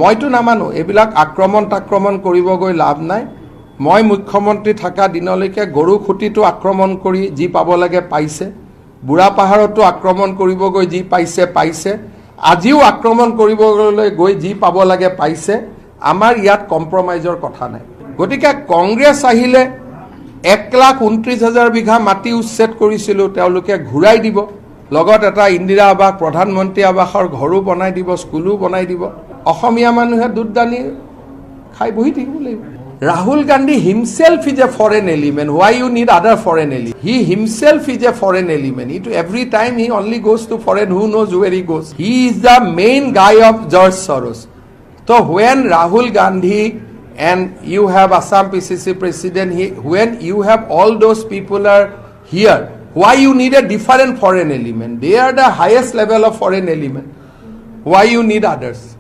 মইতো নামানো এইবিলাক আক্ৰমণ কৰিব গৈ লাভ নাই মই মুখ্যমন্ত্ৰী থকা দিনলৈকে গৰু খুঁটিটো আক্ৰমণ কৰি যি পাব লাগে পাইছে বুঢ়া পাহাৰতো আক্ৰমণ কৰিব গৈ যি পাইছে আজিও আক্ৰমণ কৰিবলৈ গৈ যি পাব লাগে পাইছে আমাৰ ইয়াত কম্প্ৰমাইজৰ কথা নাই গতিকে কংগ্ৰেছ আহিলে 1,29,000 বিঘা মাটি উচ্ছেদ কৰিছিল তেওঁলোকে ঘূৰাই দিব লগত এটা ইন্দিৰা আৱাস প্ৰধানমন্ত্ৰী আৱাসৰ ঘৰো বনাই দিব স্কুলো বনাই দিব অসমীয়া মানুহে দুধদানি খাই বহি থাকিব লাগিব Rahul Gandhi himself is a foreign element. Why you need other foreign element? He himself is a foreign element. Every time he only goes to foreign, who knows where he goes? He is the main guy of George Soros. So when Rahul Gandhi and you have Assam PCC president, when you have all those people are here, why you need a different foreign element? They are the highest level of foreign element. Why you need others?